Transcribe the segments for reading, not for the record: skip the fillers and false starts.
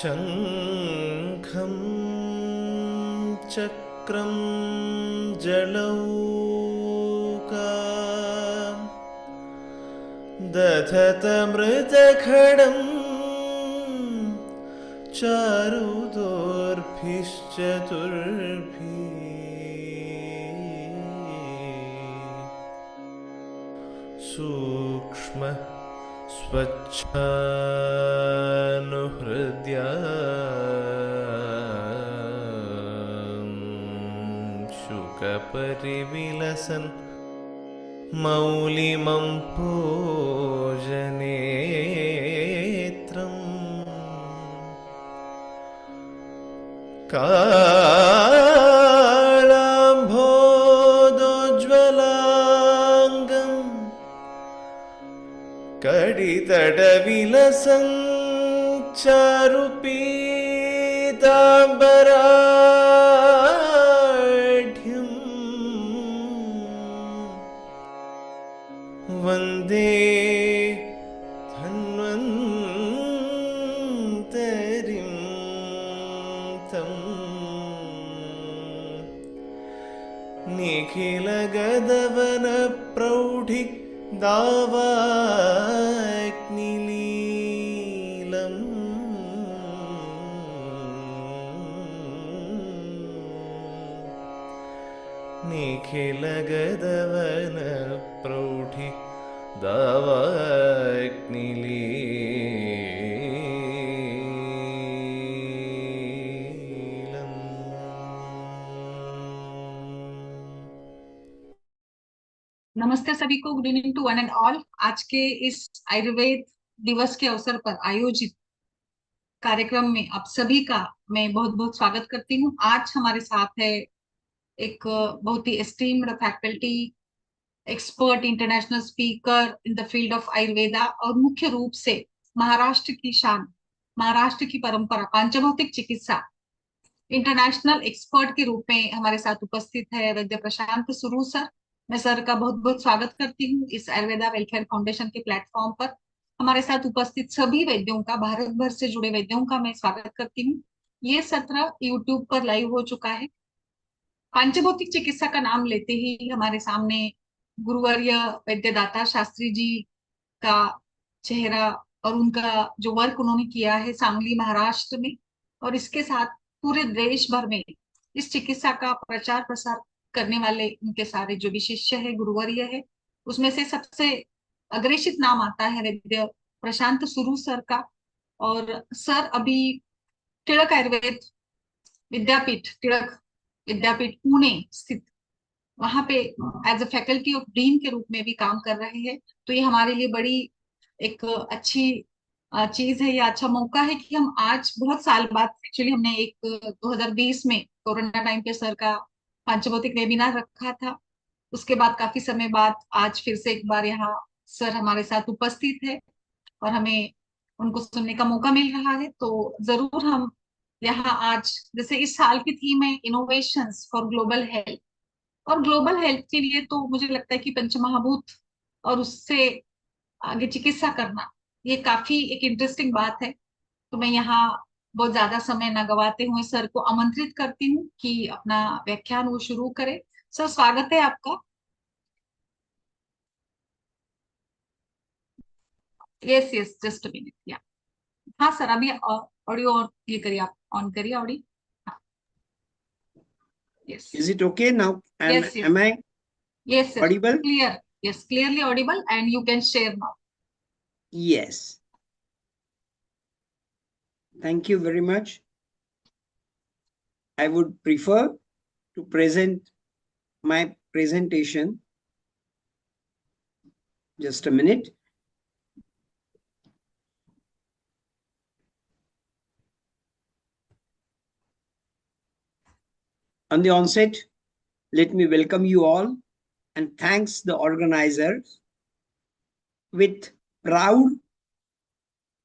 शङ्खं चक्रं जलौकां दधतमृतखडं चारुदोर्भिश्चतुर्भिः सूक्ष्मः स्वच्छानुहृद्या शुकपरिविलसन् मौलिमं पूजनेत्रम् कालाम्भोदोज्ज्वलाङ्गम् कडितडविलसं चारुपीताम्बराढ्यम् वन्दे धन्वन्तरिं तं निखिलगदवनप्रौढि दावाग्निलीलम् निखिलगदवनप्रौढि दावाग्निलीलम्। नमस्ते सभी को, good evening to one and all. आज के इस आयुर्वेद दिवस के अवसर पर आयोजित कार्यक्रम में आप सभी का मैं बहुत बहुत स्वागत करती हूँ। आज हमारे साथ है एक बहुत ही esteemed faculty, expert, international speaker in the field of Ayurveda और मुख्य रूप से महाराष्ट्र की शान, महाराष्ट्र की परंपरा पांचभौतिक चिकित्सा इंटरनेशनल एक्सपर्ट के रूप में हमारे साथ उपस्थित है वैद्य प्रशांत सुरू सर। मैं सर का बहुत बहुत स्वागत करती हूँ इस आयुर्वेदा वेलफेयर फाउंडेशन के प्लेटफॉर्म पर। हमारे साथ उपस्थित सभी वैद्यों का, भारत भर से जुड़े वैद्यों का मैं स्वागत करती हूँ। ये सत्र यूट्यूब पर लाइव हो चुका है। पांचभौतिक चिकित्सा का नाम लेते ही हमारे सामने गुरुवर्य वैद्य दाता शास्त्री जी का चेहरा और उनका जो वर्क उन्होंने किया है सांगली महाराष्ट्र में, और इसके साथ पूरे देश भर में इस चिकित्सा का प्रचार प्रसार करने वाले उनके सारे जो भी शिष्य है, गुरुवर्य है, उसमें से सबसे अग्रेसित नाम आता है वैद्य प्रशांत सुरू सर का। और सर अभी टिळक आयुर्वेद विद्यापीठ, टिळक विद्यापीठ पुणे स्थित, वहां पे as a faculty of dean के रूप में भी काम कर रहे हैं। तो ये हमारे लिए बड़ी एक अच्छी चीज है, ये अच्छा मौका है कि हम आज बहुत साल बाद, एक्चुअली हमने एक 2020 में कोरोना टाइम पे सर का पांचभौतिक वेबिनार रखा था, उसके बाद काफी समय बाद आज फिर से एक बार यहाँ सर हमारे साथ उपस्थित है और हमें उनको सुनने का मौका मिल रहा है। तो जरूर हम यहाँ आज, जैसे इस साल की थीम है इनोवेशंस फॉर ग्लोबल हेल्थ, और ग्लोबल हेल्थ के लिए तो मुझे लगता है कि पंचमहाभूत और उससे आगे चिकित्सा करना ये काफी एक इंटरेस्टिंग बात है। तो मैं यहाँ बहुत ज्यादा समय न गवाते हुए सर को आमंत्रित करती हूँ कि अपना व्याख्यान वो शुरू करें। सर स्वागत है आपका। Yes yes, just a minute. या हाँ सर, अभी ऑडियो ये करिए, आप ऑन करिए audio. Yes, Is it okay now? yes, yes, Am I yes sir, audible? clear, yes, clearly audible, and you can share now. Yes. Thank you very much. I would prefer to present my presentation. Just a minute. On the onset, let me welcome you all and thanks the organizers. With proud,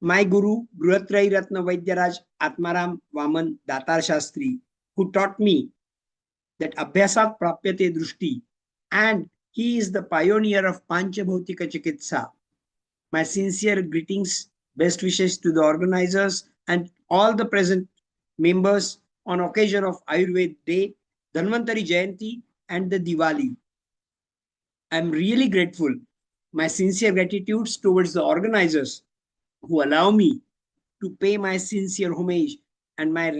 my Guru, Gruhatrai Ratna Vaidyaraj Atmaram Vaman Datar Shastri, who taught me that Abhyasat Prapyate Drushti, and he is the pioneer of Panchbhautika Chikitsa. My sincere greetings, best wishes to the organizers, and all the present members on occasion of Ayurveda Day, Dhanvantari Jayanti, and the Diwali. I'm really grateful. My sincere gratitude towards the organizers who allow me to pay my sincere homage and my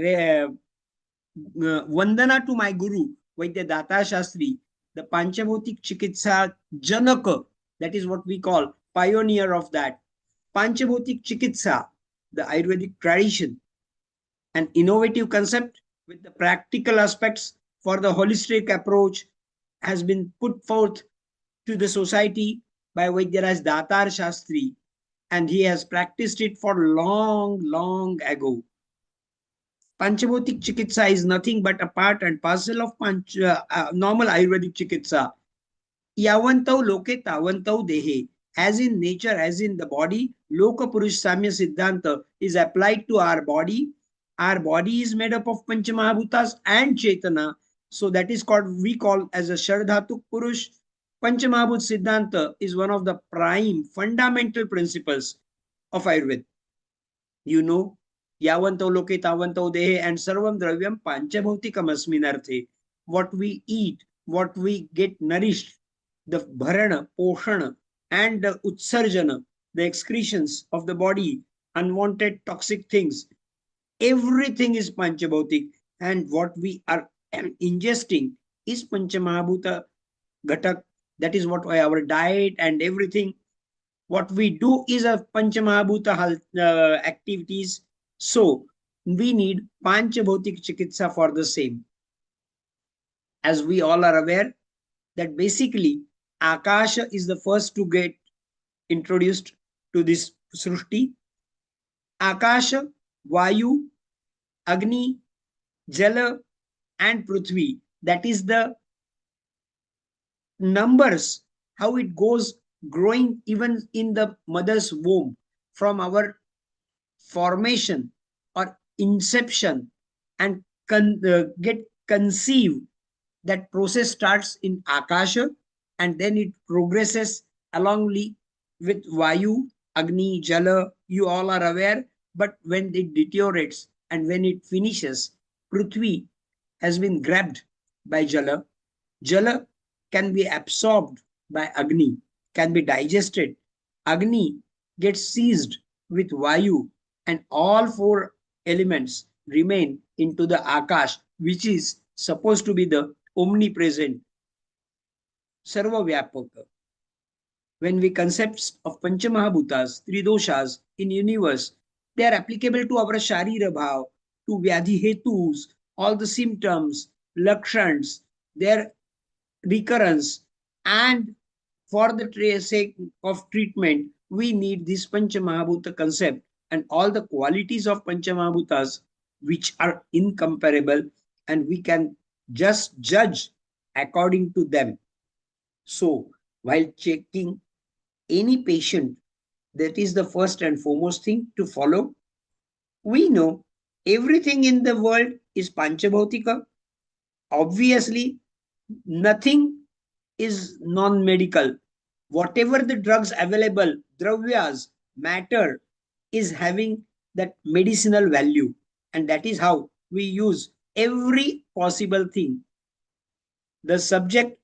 vandana to my guru, Vaidya Data Shastri, the Panchbhautik Chikitsa Janaka, that is what we call pioneer of that. Panchbhautik Chikitsa, the Ayurvedic tradition, an innovative concept with the practical aspects for the holistic approach has been put forth to the society by Vaidyaraj Datar Shastri, and he has practiced it for long ago. Panchbhautik Chikitsa is nothing but a part and parcel of normal Ayurvedic Chikitsa. Yavantau loke tavantau dehe. As in nature, as in the body, Loka Purush Samya Siddhanta is applied to our body. Our body is made up of Panchamahabhutas and Chetana. So that is called, we call as a Shardhatuk Purush. Panchamahabhut Siddhanta is one of the prime fundamental principles of Ayurveda. You know, Yavanto loke tavanto dehe and sarvam dravyam panchabhautikam asminarthe. What we eat, what we get nourished, the bharana, poshana, and the utsarjana, the excretions of the body, unwanted toxic things, everything is panchabhautik, and what we are ingesting is panchamahabhuta ghatak. That is what our diet and everything. What we do is a Panchamahabhuta activities. So we need Panchabhautik Chikitsa for the same. As we all are aware that basically Akasha is the first to get introduced to this Srushti. Akasha, Vayu, Agni, Jala, and Prithvi. That is the numbers, how it goes growing even in the mother's womb from our formation or inception and get conceived. That process starts in Akasha and then it progresses alongly with Vayu, Agni, Jala. You all are aware, but when it deteriorates and when it finishes, Prithvi has been grabbed by Jala. Jala can be absorbed by Agni, can be digested. Agni gets seized with Vayu, and all four elements remain into the Akash, which is supposed to be the omnipresent, Sarva Vyapaka. When we concepts of Panchamahabhutas, Tridoshas in universe, they are applicable to our Sharira Bhav, to Vyadhi Hetus, all the symptoms, Lakshans, their recurrence, and for the sake of treatment, we need this Panchamahabhuta concept and all the qualities of Panchamahabhutas which are incomparable, and we can just judge according to them. So, while checking any patient, that is the first and foremost thing to follow. We know everything in the world is Panchabhautika. Obviously, nothing is non-medical. Whatever the drugs available, dravyas, matter, is having that medicinal value. And that is how we use every possible thing. The subject,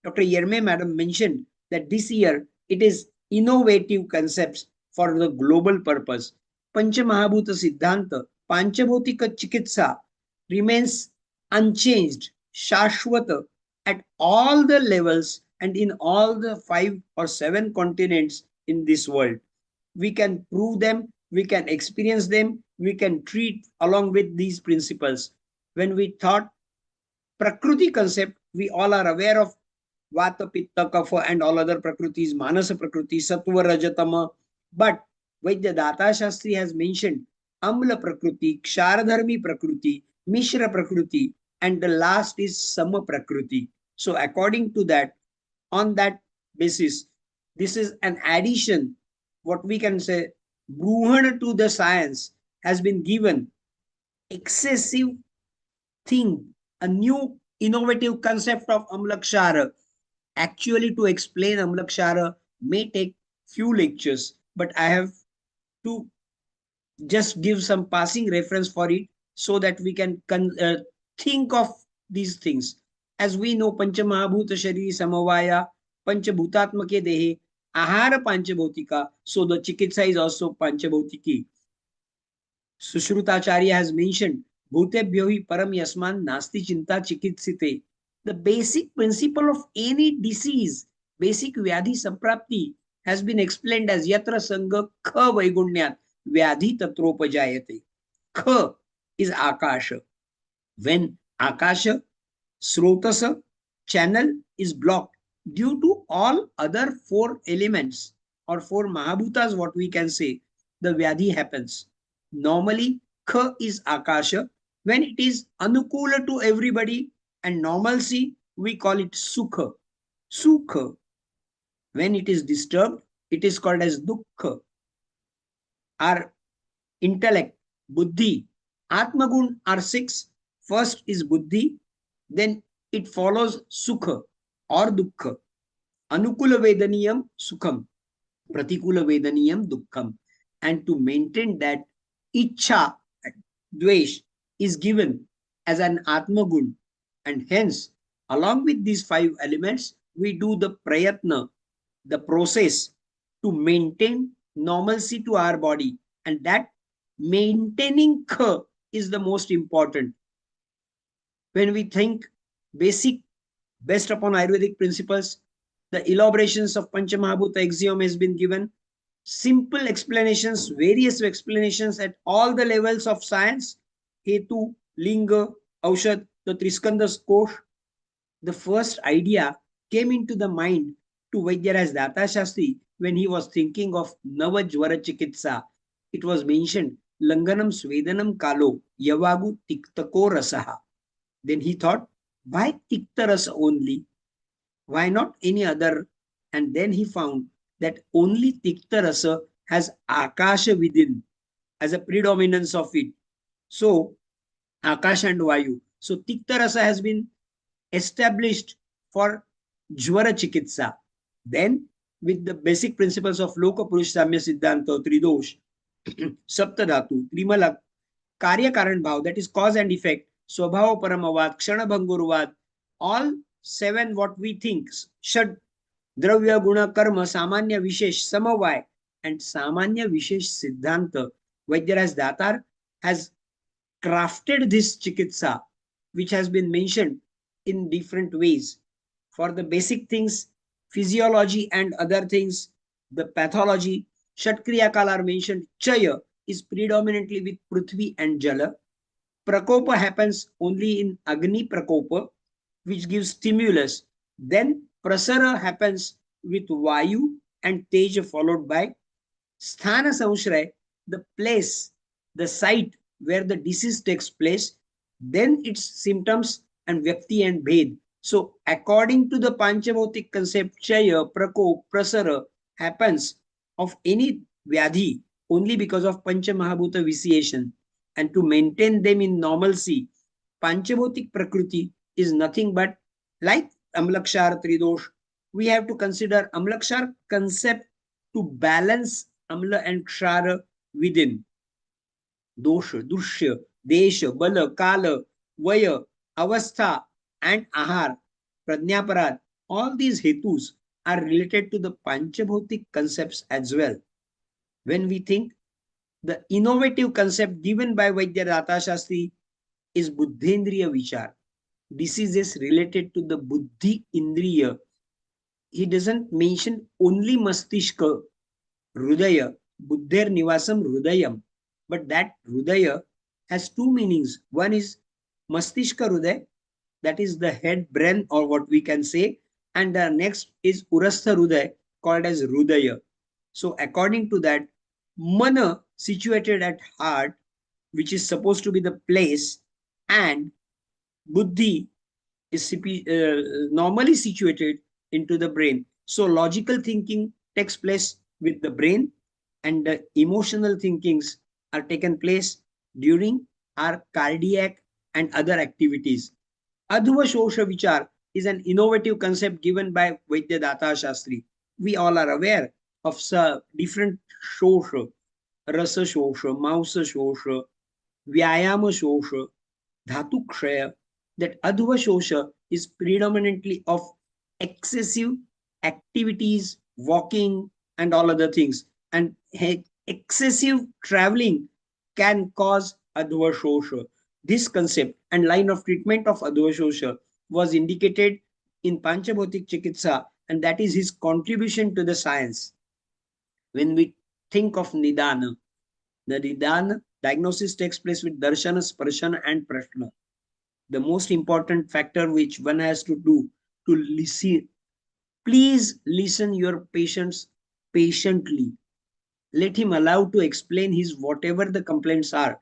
Dr. Yerme Madam mentioned that this year it is innovative concepts for the global purpose. Panchamahabhuta Siddhanta, Panchabhutika Chikitsa remains unchanged, Shashwata, at all the levels and in all the 5 or 7 continents in this world. We can prove them, we can experience them, we can treat along with these principles. When we thought Prakriti concept, we all are aware of Vata, Pitta, Kapha and all other Prakritis, Manasa Prakriti, Sattva, Rajatama. But Vaidya Data Shastri has mentioned Amla Prakriti, Ksharadharmi Prakriti, Mishra Prakriti, and the last is Sama Prakriti. So according to that, on that basis, this is an addition, what we can say, Bruhana to the science has been given excessive thing, a new innovative concept of Amlakshara. Actually, to explain Amlakshara may take few lectures, but I have to just give some passing reference for it so that we can think of these things. As we know, Panchamahabhuta Shariri Samavaya, Panchabhutatmake Dehe, Ahara Panchbhautika. So the chikitsa is also Panchabhautiki. Sushrutacharya has mentioned, Bhutebhyo hi param yasman nasti chinta chikitsite. The basic principle of any disease, basic vyadhi samprapti, has been explained as yatra sangha kha vaigunyat vyadhi tatropajayate. Kha is akasha. When akasha, srotasa, channel is blocked due to all other four elements or four mahabhutas, what we can say, the vyadhi happens. Normally, kha is akasha. When it is anukula to everybody and normalcy, we call it sukha. Sukha. When it is disturbed, it is called as dukkha. Our intellect, buddhi, atmagun are six. First is buddhi, then it follows sukha or dukkha. Anukula vedaniyam sukham, pratikula vedaniyam dukkham. And to maintain that, ichha, dvesh, is given as an atmagun. And hence, along with these five elements, we do the prayatna, the process to maintain normalcy to our body. And that maintaining kha is the most important. When we think basic, based upon Ayurvedic principles, the elaborations of Panchamahabhuta axiom has been given. Simple explanations, various explanations at all the levels of science, Hetu, Linga, Aushad, the Triskandas Kosh. The first idea came into the mind to Vaidyaraj Datta Shastri when he was thinking of Navajvara Chikitsa. It was mentioned, Langanam Svedanam Kalo, Yavagu Tiktako Rasaha. Then he thought, why Tiktarasa only? Why not any other? And then he found that only Tiktarasa has Akasha within as a predominance of it. So, Akash and Vayu. So, Tiktarasa has been established for Jvara Chikitsa. Then, with the basic principles of Loka Purush Samya Siddhanta, Tridosh, Saptadhatu, Trimala, Karya Karan Bhav, that is cause and effect, Swabhava Paramavad, Kshana Bhangurvad, all seven what we think, Shad, Dravya, Guna, Karma, Samanya, Vishesh, Samavai, and Samanya Vishesh Siddhanta. Vaidyaraj Datar has crafted this chikitsa, which has been mentioned in different ways. For the basic things, physiology and other things, the pathology, Shatkriyakal are mentioned. Chaya is predominantly with Prithvi and Jala. Prakopa happens only in Agni Prakopa, which gives stimulus. Then Prasara happens with Vayu and Teja followed by Sthana Samshray, the place, the site where the disease takes place, then its symptoms and Vyakti and Bhed. So according to the Panchbhautik concept, Chaya, Prakop, Prasara happens of any Vyadhi only because of Panchamahabhuta vitiation. And to maintain them in normalcy, Panchbhautik Prakriti is nothing but like Amlakshar Tridosh. We have to consider Amlakshar concept to balance Amla and Kshara within. Dosha, Dushya, Desha, Bala, Kala, Vaya, Avastha, and Ahar, Pradnyaparad, all these hetus are related to the Panchabhautik concepts as well. When we think, the innovative concept given by Vaidyadatta Shastri is Buddhendriya Vichar. Diseases related to the Buddhi Indriya. He doesn't mention only Mastishka, Rudaya, Buddher Nivasam Rudayam. But that Rudaya has two meanings. One is Mastishka Rudaya, that is the head brain or what we can say. And the next is Urastha Rudaya, called as Rudaya. So according to that, Mana situated at heart, which is supposed to be the place, and Buddhi is normally situated into the brain. So logical thinking takes place with the brain, and the emotional thinkings are taken place during our cardiac and other activities. Adhuva Shosha Vichar is an innovative concept given by Vaidyadatta Shastri. We all are aware of different Shosha, रसशोष, मांसशोष, व्यायामशोष, धातुक्षय. That adhvashosha is predominantly of excessive activities, walking, and all other things. And excessive traveling can cause adhvashosha. This concept and line of treatment of adhvashosha was indicated in Panchbhautik chikitsa, and that is his contribution to the science. When we think of nidana, the nidana diagnosis takes place with darshana, sparshana, and prashna. The most important factor which one has to do to listen. Please listen your patients patiently. Let him allow to explain his whatever the complaints are.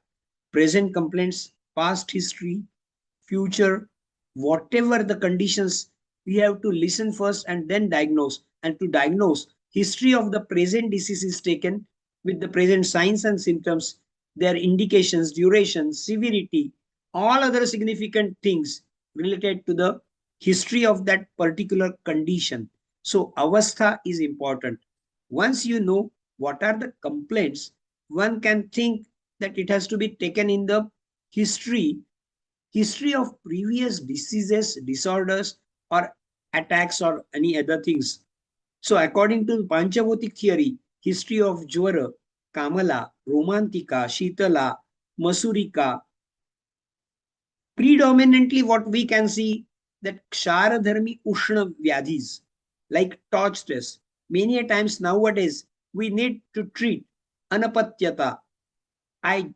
Present complaints, past history, future, whatever the conditions, we have to listen first and then diagnose. And to diagnose, history of the present disease is taken with the present signs and symptoms, their indications, duration, severity, all other significant things related to the history of that particular condition. So avastha is important. Once you know what are the complaints, one can think that it has to be taken in the history of previous diseases, disorders, or attacks, or any other things. So according to Panchbhautik theory, history of Jwara, Kamala, Romantika, Shitala, Masurika, predominantly what we can see that Ksharadharmi Ushna Vyadhis, like torch test. Many a times nowadays, we need to treat anapatyata. I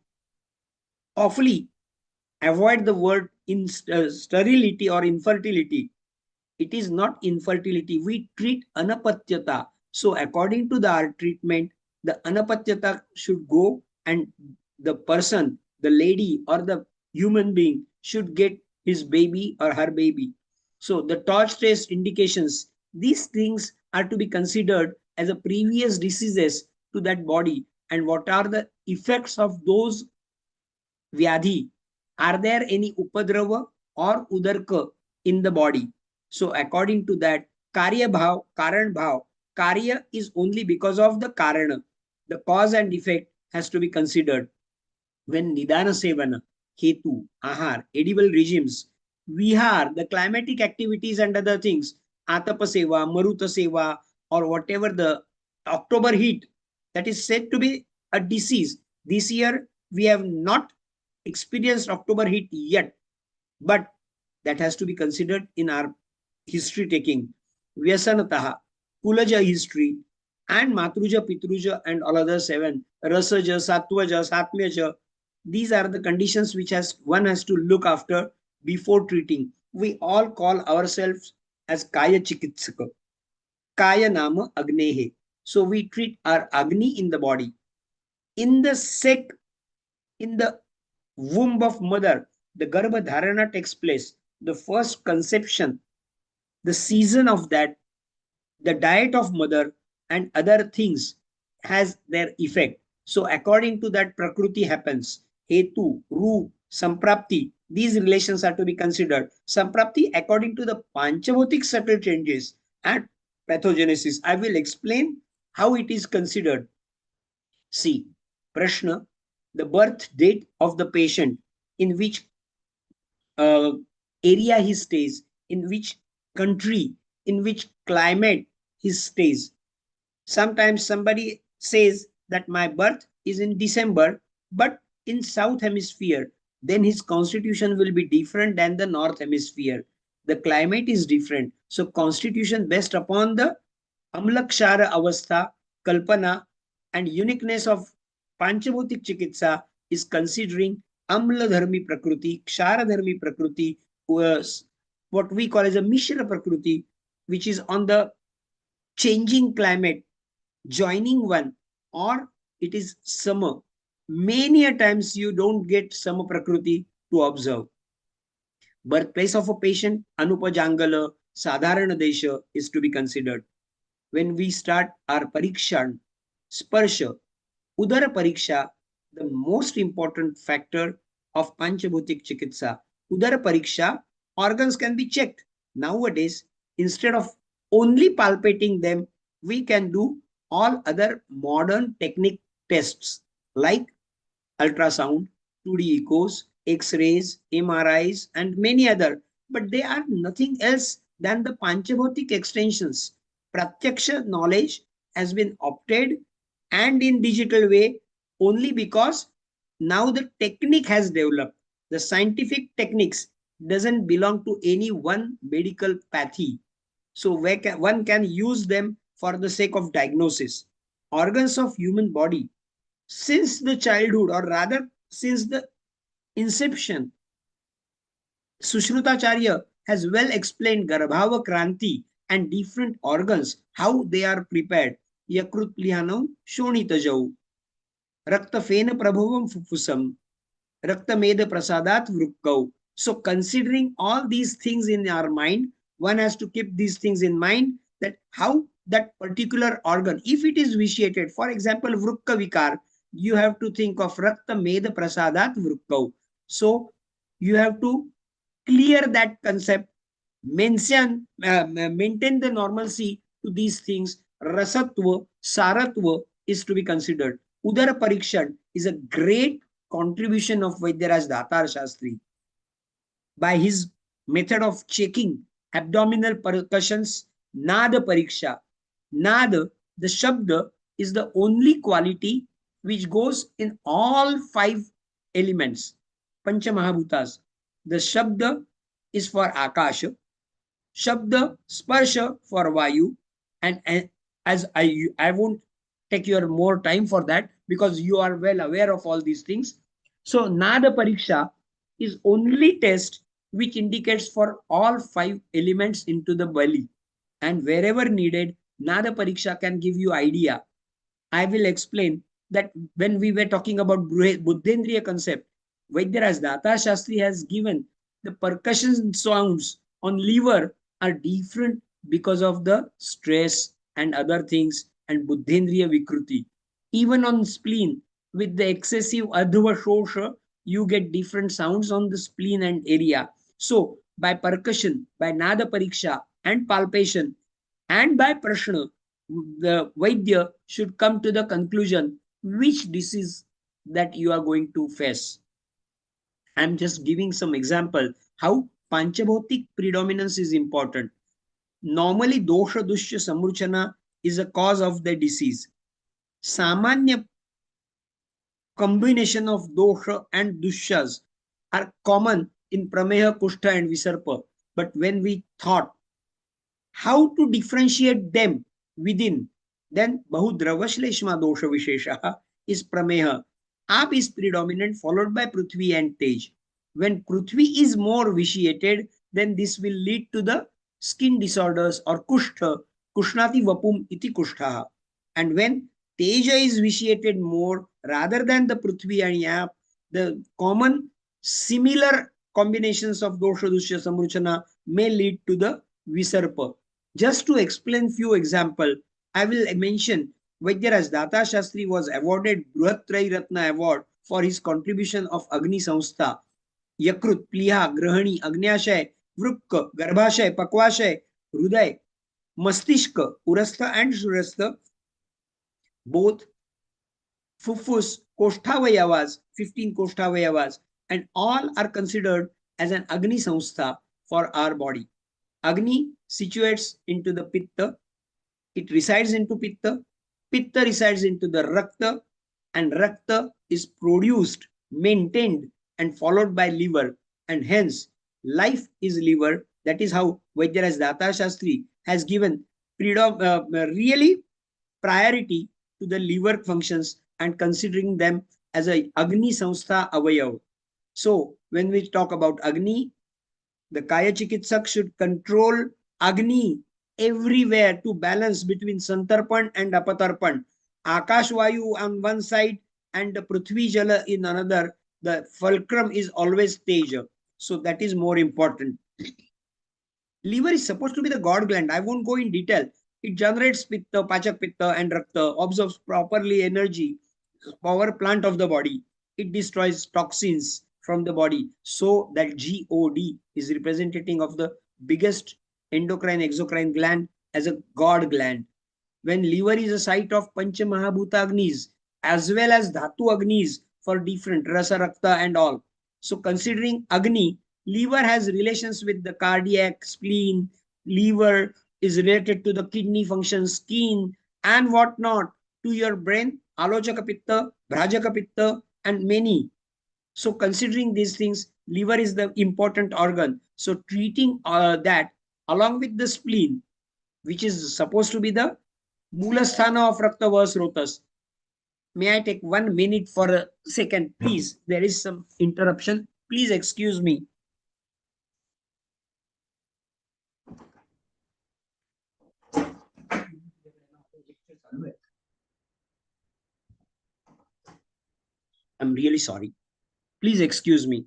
awfully avoid the word in sterility or infertility. It is not infertility. We treat anapatyata. So according to our treatment, the anapatyata should go, and the person, the lady or the human being should get his baby or her baby. So the torch test indications, these things are to be considered as a previous diseases to that body, and what are the effects of those vyadhi. Are there any upadrava or udarka in the body? So according to that, karya bhav, karan bhav, karya is only because of the karana. The cause and effect has to be considered. When nidana sevana, hetu, ahar, edible regimes, vihar, the climatic activities and other things, atapa seva, maruta seva, or whatever the October heat, that is said to be a disease. This year, we have not experienced October heat yet, but that has to be considered in our history taking. Vyasanataha, Kulaja history, and Matruja, Pitruja, and all other 7, Rasaja, Sattvaja, Satmyaja. These are the conditions which one has to look after before treating. We all call ourselves as Kaya Chikitsaka. Kaya Nama Agnehe. So we treat our Agni in the body. In the womb of mother, the Garbha Dharana takes place. The first conception, the season of that, the diet of mother and other things has their effect. So according to that, Prakruti happens. Hetu, Ru, Samprapti, these relations are to be considered. Samprapti according to the Panchbhautik subtle changes and pathogenesis. I will explain how it is considered. See, Prashna, the birth date of the patient, in which area he stays, in which country, in which climate he stays. Sometimes somebody says that my birth is in December, but in South Hemisphere, then his constitution will be different than the North Hemisphere. The climate is different. So constitution based upon the Amlakshara Avastha, Kalpana, and uniqueness of Panchbhautik Chikitsa is considering Amla Dharmi Prakruti, Kshara Dharmi Prakruti, what we call as a Mishra Prakruti, which is on the changing climate, joining one, or it is summer. Many a times you don't get summer Prakruti to observe. Birthplace of a patient, Anupajangala, Sadharana Desha is to be considered. When we start our parikshan, sparsha, udara pariksha, the most important factor of Panchbhautik Chikitsa. Udara pariksha, organs can be checked. Nowadays, instead of only palpating them, we can do all other modern technique tests. like ultrasound, 2D echoes, X-rays, MRIs, and many other. But they are nothing else than the Panchbhautik extensions. Pratyaksha knowledge has been opted and in digital way only because now the technique has developed. The scientific techniques doesn't belong to any one medical pathy. So one can use them for the sake of diagnosis. Organs of human body since the childhood, or rather since the inception, Sushrutacharya has well explained Garbhava Kranti and different organs, how they are prepared. Yakrut Plihanam Shonitajau, Rakta Fena Prabhavam Fufusam, Rakta Meda Prasadat Vrukkau. So, considering all these things in our mind, one has to keep these things in mind, that how that particular organ, if it is vitiated, for example, Vrukka Vikar, you have to think of Rakta Meda Prasadat Vrukkau. So, you have to clear that concept, maintain the normalcy to these things. Rasatva, Saratva is to be considered. Udara Parikshan is a great contribution of Vaidyaraj Datar Shastri. By his method of checking abdominal percussions, Nada Pariksha. Nada, the Shabda, is the only quality which goes in all five elements, Pancha Mahabhutas. The Shabda is for Akasha, Shabda Sparsha for Vayu, and as I won't take your more time for that because you are well aware of all these things. So Nada Pariksha is only test which indicates for all five elements into the belly, and wherever needed, Nada Pariksha can give you idea. I will explain that when we were talking about Buddhendriya concept, Vaidyaraj Data Shastri has given the percussion sounds on liver are different because of the stress and other things and Buddhendriya Vikruti. Even on spleen, with the excessive Adhava Shosha, you get different sounds on the spleen and area. So, by percussion, by Nada Pariksha and palpation, and by Prashna, the Vaidya should come to the conclusion which disease that you are going to face. I'm just giving some example how Panchabhautik predominance is important. Normally, dosha dushya samruchana is a cause of the disease. Samanya combination of dosha and dushyas are common in prameha, kushta, and visarpa. But when we thought how to differentiate them within, then Bahudravashleshma dosha vishesha is prameha. Aap is predominant, followed by Prithvi and Tej. When Prithvi is more vitiated, then this will lead to the skin disorders or Kushtha, Kushnati Vapum iti Kushtha. And when Teja is vitiated more rather than the Prithvi and Yap, the common similar combinations of dosha, dushya, samruchana may lead to the Visarpa. Just to explain few example, I will mention Vaidyaraj Data Shastri was awarded Bruhat Trai Ratna Award for his contribution of Agni Samstha. Yakrut, Pliha, Grahani, Agnyashay, Vrukka, Garbhashay, Pakwashay, Hruday, Mastishka, Urastha and Surastha, both Fufus, Koshthavayavas, 15 Koshthavayavas, and all are considered as an Agni Samstha for our body. Agni situates into the Pitta, it resides into Pitta, Pitta resides into the Rakta, and Rakta is produced, maintained, and followed by liver, and hence life is liver. That is how Vaidyaraj Data Shastri has given really priority to the liver functions and considering them as a Agni Samstha Avayav. So when we talk about Agni, the Kaya Chikitsak should control Agni everywhere to balance between Santarpan and Apatarpan. Akash Vayu on one side and the Prithvi Jala in another. The fulcrum is always Teja. So that is more important. Liver is supposed to be the god gland. I won't go in detail. It generates Pitta, Pachak Pitta and Rakta, absorbs properly energy, power plant of the body. It destroys toxins from the body. So that God is representative of the biggest endocrine exocrine gland as a god gland. When liver is a site of Pancha Mahabhuta Agnis, as well as dhatu agnis for different rasa rakta and all. So considering agni, liver has relations with the cardiac, spleen, liver is related to the kidney function, skin, and whatnot, to your brain, alochaka pitta, bhrajaka pitta, and many. So considering these things, liver is the important organ. So treating that along with the spleen, which is supposed to be the Mulasthana of Raktavas Rotas. May I take 1 minute for a second, please? There is some interruption. Please excuse me. I'm really sorry. Please excuse me.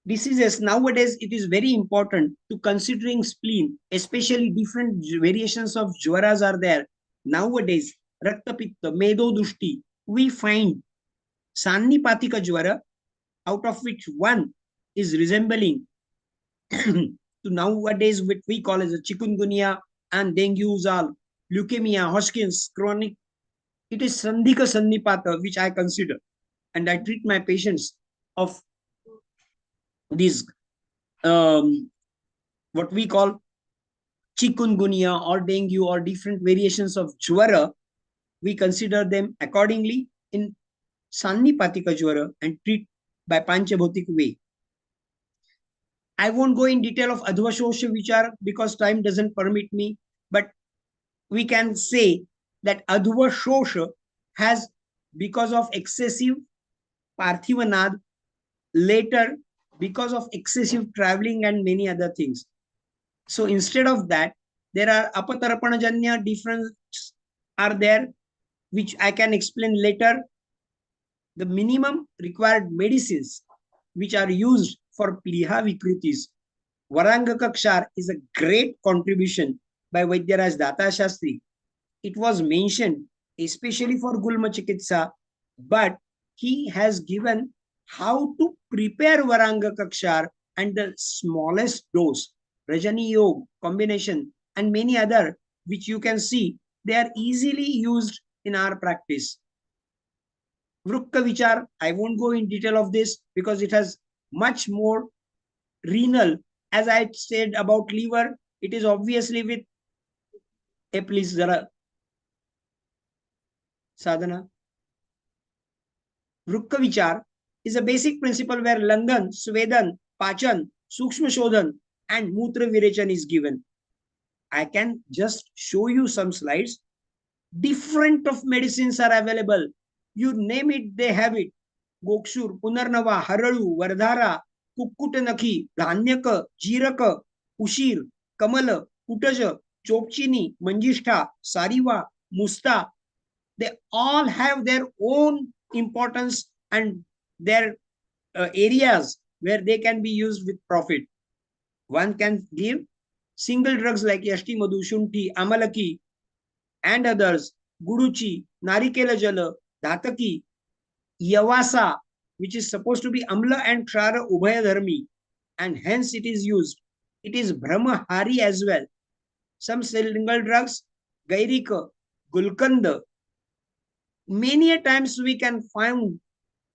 Diseases nowadays, it is very important to considering spleen, especially different variations of jwaras are there. Nowadays, Raktapitta, Medo Dushti, we find Sannipatika jwara, out of which one is resembling to nowadays what we call as a chikungunya and dengue, leukemia, Hodgkin's, chronic. It is Sandhika Sannipata, which I consider. And I treat my patients of these what we call chikungunya or dengue or different variations of jwara. We consider them accordingly in Sannipatika jwara and treat by Panchbhautik way. I won't go in detail of Advashosha Vichar because time doesn't permit me, but we can say that Advashosha has, because of excessive Parthivanad, later because of excessive traveling and many other things. So instead of that, there are Apatarpanajanya differences are there, which I can explain later. The minimum required medicines which are used for Pliha Vikrutis. Varangaka Kshar is a great contribution by Vaidyaraj Data Shastri. It was mentioned especially for Gulma Chikitsa, but he has given how to prepare Varangaka Kshar and the smallest dose, Rajani Yog combination, and many other, which you can see, they are easily used in our practice. Vrukka Vichar, I won't go in detail of this because it has much more renal. As I said about liver, it is obviously with please Zara Sadhana. Vrukka Vichar is a basic principle where Langan, Svedan, Pachan, Sukshma Shodhan, and Mutra Virechan is given. I can just show you some slides. Different of medicines are available. You name it, they have it. Gokshur, Punarnava, Haralu, Vardhara, Kukkutanaki, Dhanyaka, Jiraka, Ushir, Kamala, Kutaja, Chopchini, Manjishta, Sariva, Musta. They all have their own importance and their areas where they can be used with profit. One can give single drugs like Yashti Madhu, Shunti, Amalaki, and others, Guruchi, Narikela Jala, Dhataki, Yavasa, which is supposed to be Amla and Kshara Ubhaya Dharmi, and hence it is used. It is Brahmahari as well. Some single drugs, Gairika, Gulkanda. Many a times we can find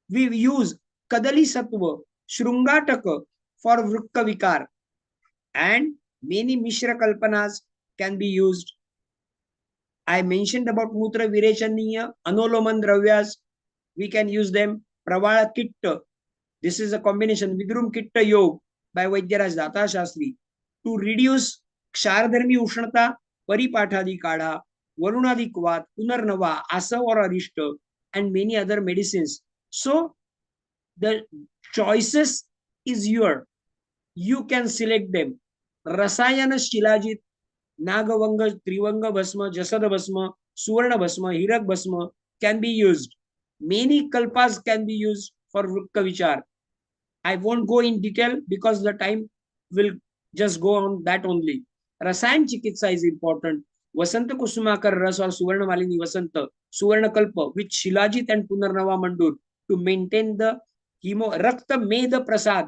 we use Kadali Sattva, Shrungataka for Vrukka Vikar, and many Mishra Kalpanas can be used. I mentioned about Mutra Virechaniya, Anoloman Dravyas. We can use them. Pravala Kitta. This is a combination. Vidrum Kitta Yog by Vaidyaraj Data Shastri to reduce Ksharadharmi Ushnata, Paripathadi Kadha, Varunadi Kvat, Punarnava, Asa or Arishta, and many other medicines. So the choices is your. You can select them. Rasayana Shilajit, Nagavanga, Trivanga Bhasma, Jasada Bhasma, Suvarna Bhasma, Hirak Bhasma can be used. Many kalpas can be used for Vrukka Vichar. I won't go in detail because the time will just go on that only. Rasayan Chikitsa is important. Vasanta Kusumakar Ras or Suvarna Malini Vasanta, Suvarna Kalpa with Shilajit and Punarnava Mandur to maintain the Rakta Meda Prasad.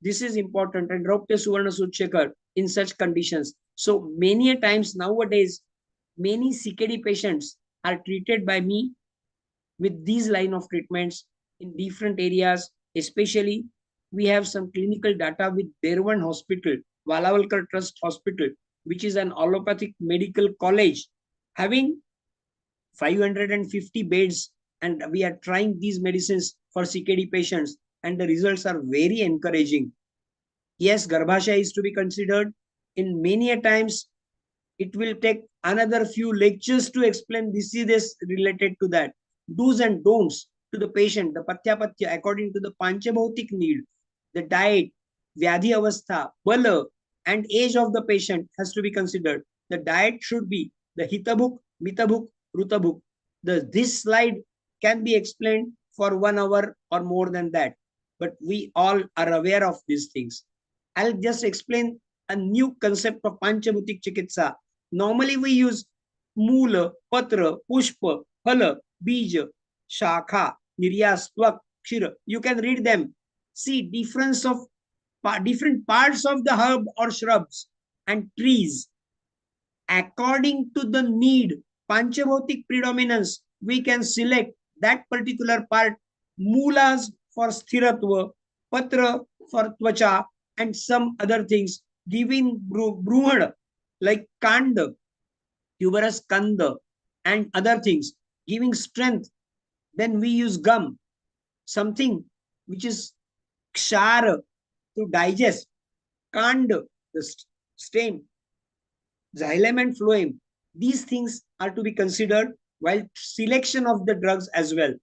This is important, and Raupte Suvarna Sudshekar in such conditions. So many a times nowadays, many CKD patients, are treated by me with these line of treatments in different areas. Especially, we have some clinical data with Derwan Hospital, Valavalkar Trust Hospital, which is an allopathic medical college having 550 beds, and we are trying these medicines for CKD patients, and the results are very encouraging. Yes, Garbhasha is to be considered. In many a times, it will take another few lectures to explain this is related to that. Do's and don'ts to the patient, the patya according to the Panchbhautik need, the diet, Vyadhi Avastha, Bala, and age of the patient has to be considered. The diet should be the Hitabhuk, Mitabhuk, Rutabhuk. This slide can be explained for 1 hour or more than that, but we all are aware of these things. I'll just explain a new concept of Panchbhautik chikitsa. Normally we use Mula, Patra, Pushpa, Phala, Bija, Shakha, Niryas, Twak, Kshira. You can read them. See difference of different parts of the herb or shrubs and trees. According to the need, Panchbhautik predominance, we can select that particular part. Mulas for Sthiratva, Patra for Tvacha, and some other things, giving Bruhad like Kanda, tuberous Kanda, and other things, giving strength. Then we use gum, something which is Kshara to digest, Kanda, the stem, xylem and phloem. These things are to be considered while selection of the drugs as well.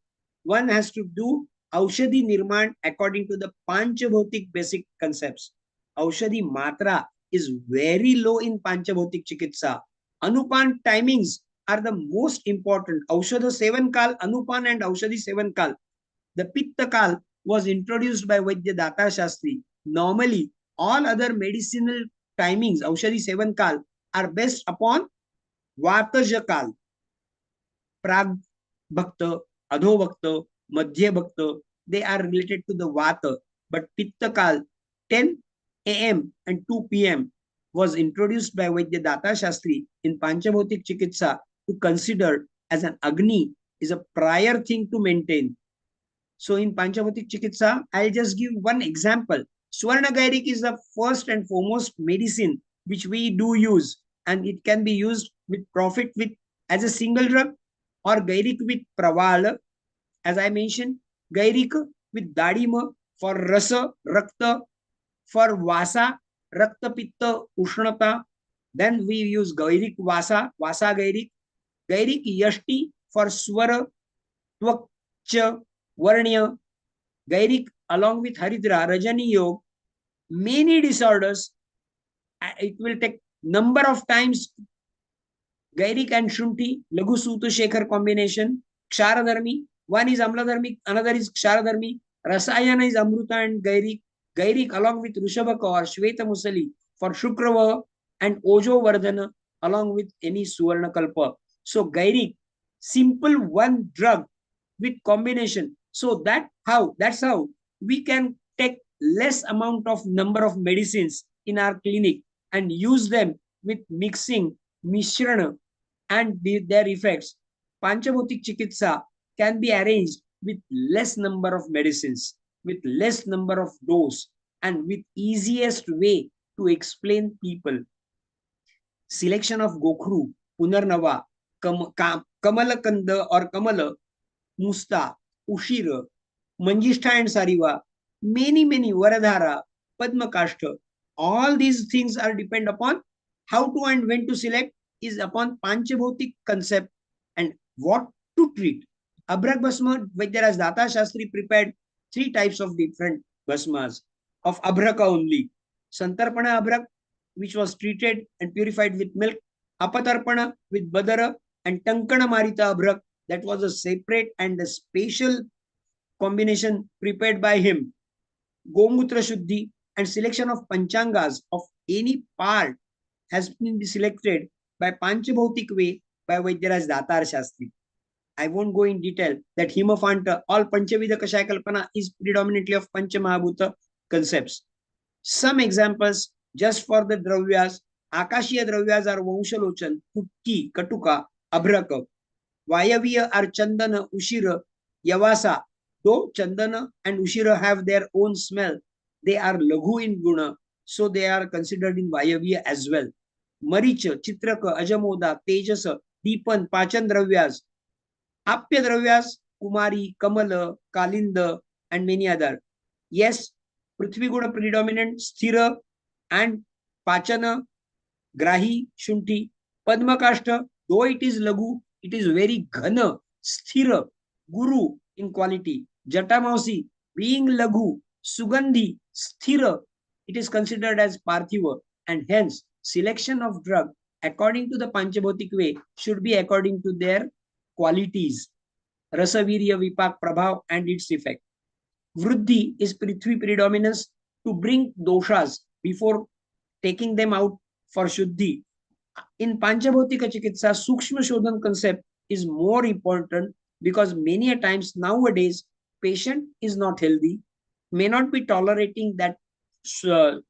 One has to do Aushadhi Nirman according to the Panchbhautik basic concepts. Aushadhi Matra is very low in Panchbhautik Chikitsa. Anupan timings are the most important. Aushadha Sevan Kal, Anupan and Aushadhi Sevan Kal. The Pitta Kal was introduced by Vaidya Data Shastri. Normally, all other medicinal timings, Aushadhi Sevan Kal, are based upon Vataja Kal. Prag Bhakta, Adho Bhakta, Madhya Bhakta, they are related to the Vata. But Pitta Kal, 10 a.m. and 2 p.m. was introduced by Vaidya Data Shastri in Panchbhautik Chikitsa to consider as an Agni is a prior thing to maintain. So in Panchbhautik Chikitsa, I'll just give one example. Swarna Gairik is the first and foremost medicine which we do use, and it can be used with profit with as a single drug or Gairik with Praval. As I mentioned, Gairik with Dadima for Rasa, Rakta, for Vasa, Rakta Pitta, Ushnata. Then we use Gairik Vasa, Vasa Gairik. Gairik Yashti for Swara, Tvakcha, Varnya. Gairik along with Haridra, Rajani Yog. Many disorders, it will take number of times. Gairik and Shunti, Lagu Suta Shekhar combination, Ksharadharmi. One is Amladharmi, another is Ksharadharmi. Rasayana is Amruta and Gairik. Gairik along with Rishabhaka or Shweta Musali for Shukrava and Ojo Vardhana along with any Suvarna Kalpa. So Gairik, simple one drug with combination. So that's how we can take less amount of number of medicines in our clinic and use them with mixing, mishrana, and their effects. Panchbhautik Chikitsa can be arranged with less number of medicines, with less number of dose, and with easiest way to explain people. Selection of Gokhru, Punarnava, Kamalakanda or Kamala, Musta, Ushira, Manjishta and Sariva, many Varadhara, Padmakashta. All these things are depend upon how to and when to select is upon Panchbhautik concept and what to treat. Abrak Basma, Vaidyaras Data Shastri prepared 3 types of different Basmas of Abraka only. Santarpana Abrak, which was treated and purified with milk, Apatarpana with Badara, and Tankana Marita Abrak, that was a separate and a special combination prepared by him. Gomutra Shuddhi and selection of Panchangas of any part has been selected by Panchbhautik way by Vaidyaras Datar Shastri. I won't go in detail that Himafanta, all Panchavidha Kashaya Kalpana is predominantly of Panchamahabhuta concepts. Some examples just for the Dravyas. Akashiya Dravyas are Vanshalochan, Putki, Katuka, Abhraka. Vayaviya are Chandana, Ushira, Yavasa. Though Chandana and Ushira have their own smell, they are Laghu in Guna, so they are considered in Vayaviya as well. Maricha, Chitraka, Ajamoda, Tejasa, Deepan, Pachan Dravyas, Apya Dravyas, Kumari, Kamala, Kalinda, and many other. Yes, Prithvi Guna predominant, Sthira, and Pachana, Grahi, Shunti, Padmakashta, though it is Lagu, it is very Ghana, Sthira, Guru in quality. Jatamausi, being Lagu, Sugandhi, Sthira, it is considered as Parthiva, and hence selection of drug according to the Panchbhautik way should be according to their qualities. Rasavirya, Vipak, Prabhav, and its effect. Vruddhi is Prithvi predominance to bring doshas before taking them out for Shuddhi. In Panchbhautika Chikitsa, Sukshma Shodhan concept is more important because many a times nowadays patient is not healthy, may not be tolerating that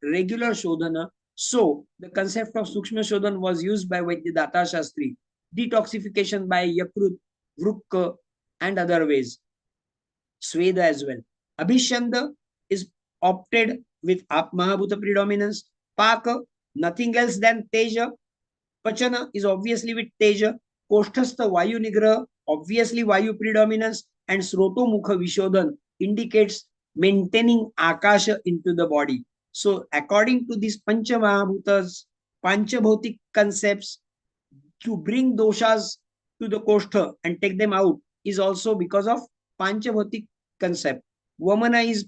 regular Shodhana. So the concept of Sukshma Shodhan was used by Vaidyadatta Shastri, detoxification by Yakrut, Vrukka, and other ways. Sweda as well. Abhishanda is opted with Mahabhuta predominance. Paka, nothing else than Teja. Pachana is obviously with Teja. Kosthastha Vayu Nigraha, obviously Vayu predominance. And Sroto Mukha Vishodhan indicates maintaining Akasha into the body. So according to these Pancha Mahabhutas, Panchabhautik concepts, to bring doshas to the Koshtha and take them out is also because of Panchabhautik concept. Vamana is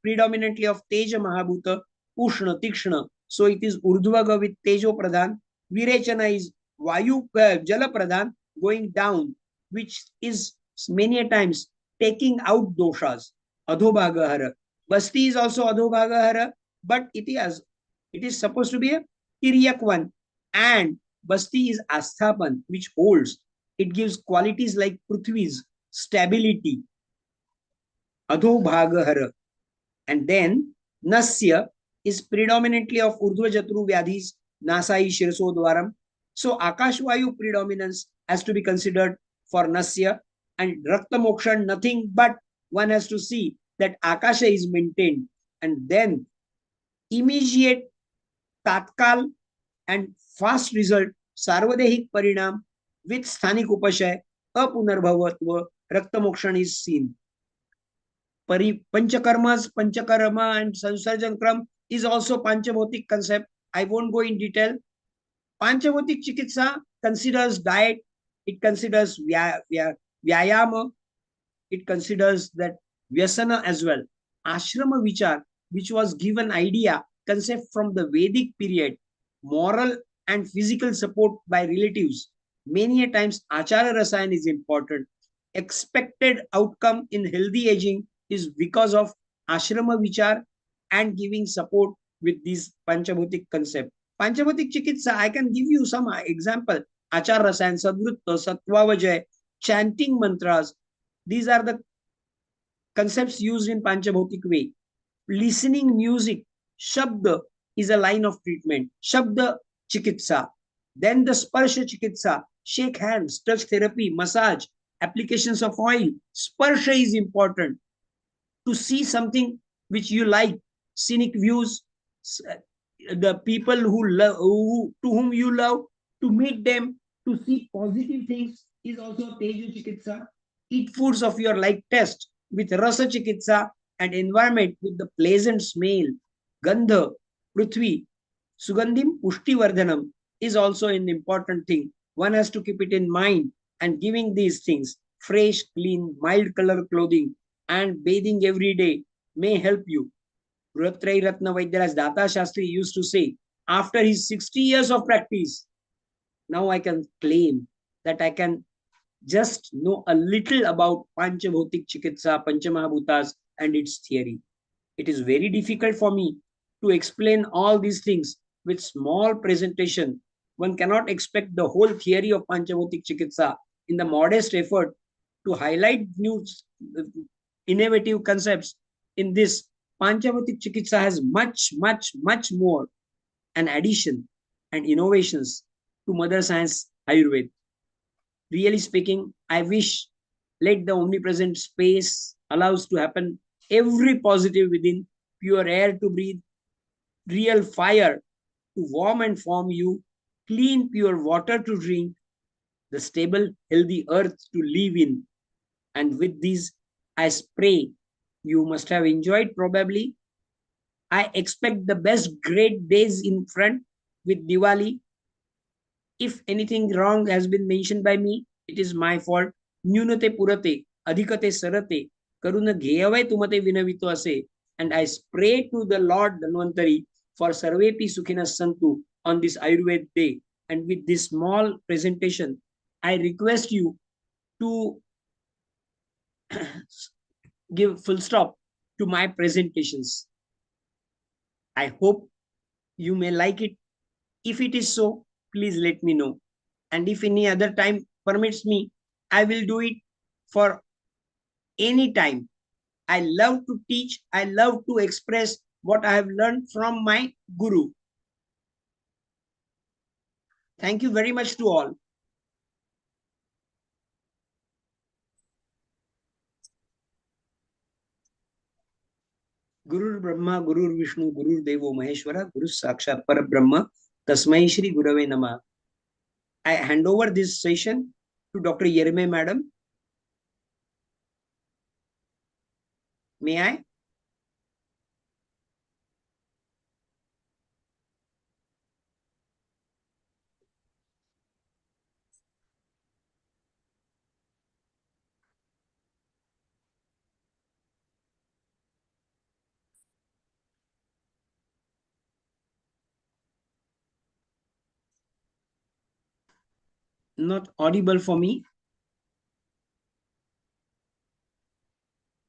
predominantly of Teja Mahabhuta, Ushna, Tikshna. So it is Urdhvaga with Tejo Pradhan. Virechana is Vayu Jala Pradhan going down, which is many a times taking out doshas. Adhobhagahara. Basti is also Adhobhagahara, but it is supposed to be a Tiryak one. And Basti is Asthapan, which holds. It gives qualities like Prithvi's stability. Adhobhagahara. And then Nasya is predominantly of Urdhva Jatru Vyadhis, Nasai Shirsodwaram. So Akashvayu predominance has to be considered for Nasya, and Rakta Mokshan, nothing but one has to see that Akasha is maintained, and then immediate Tatkal and fast result, Sarvadehik Parinam with Sthanik Upashay, Apunarbhavatva, Rakta Mokshan is seen. Panchakarma and Sansarjan Kram is also Panchabhautik concept. I won't go in detail. Panchabhautik Chikitsa considers diet, it considers Vyayama, it considers that Vyasana as well. Ashrama Vichar, which was given idea, concept from the Vedic period, moral and physical support by relatives. Many a times Achara Rasayan is important. Expected outcome in healthy aging is because of Ashrama Vichar and giving support with this Panchabhautik concept. Panchabhautik Chikitsa, I can give you some example. Achar Rasayan, Sadvrutta, Satvavajay, chanting mantras. These are the concepts used in Panchabhautik way. Listening music, Shabda is a line of treatment. Shabda Chikitsa. Then the Sparsha Chikitsa, shake hands, touch therapy, massage, applications of oil. Sparsha is important. To see something which you like, scenic views, the people who love, to whom you love, to meet them, to see positive things is also Teja Chikitsa. Eat foods of your like taste with Rasa Chikitsa, and environment with the pleasant smell. Gandha, Prithvi, Sugandhim, Pushti Vardhanam is also an important thing. One has to keep it in mind, and giving these things, fresh, clean, mild color clothing, and bathing every day may help you. Ruhatrai Ratna Vaidyaraj Datta Shastri used to say, after his 60 years of practice, now I can claim that I can just know a little about Panchabhautik Chikitsa, Panchamahabhutas, and its theory. It is very difficult for me to explain all these things with small presentation. One cannot expect the whole theory of Panchabhautik Chikitsa in the modest effort to highlight new innovative concepts. In this, Panchabhautik Chikitsa has much more an addition and innovations to Mother Science Ayurveda. Really speaking, I wish let the omnipresent space allows to happen every positive within, pure air to breathe, real fire to warm and form you, clean pure water to drink, the stable healthy earth to live in. And with these, I pray you must have enjoyed probably. I expect the best great days in front with Diwali. If anything wrong has been mentioned by me, it is my fault. न्यूनते पुरते अधिकते सरते करुण घेयवय तुमते विनवितो असे. And I pray to the Lord Dhanvantari for Sarvepi Sukhina Santu on this Ayurveda day. And with this small presentation, I request you to give full stop to my presentations. I hope you may like it. If it is so, please let me know. And if any other time permits me, I will do it for any time. I love to teach. I love to express what I have learned from my guru. Thank you very much to all. Gurur Brahma, Gurur Vishnu, Gurur Devo Maheshwara, Guru Sakshat Parabrahma, Tasmai Shri Gurave Namah. I hand over this session to Dr. Yerme Madam. May I? Not audible for me.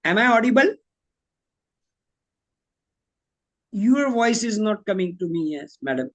Am I audible? Your voice is not coming to me, yes, madam.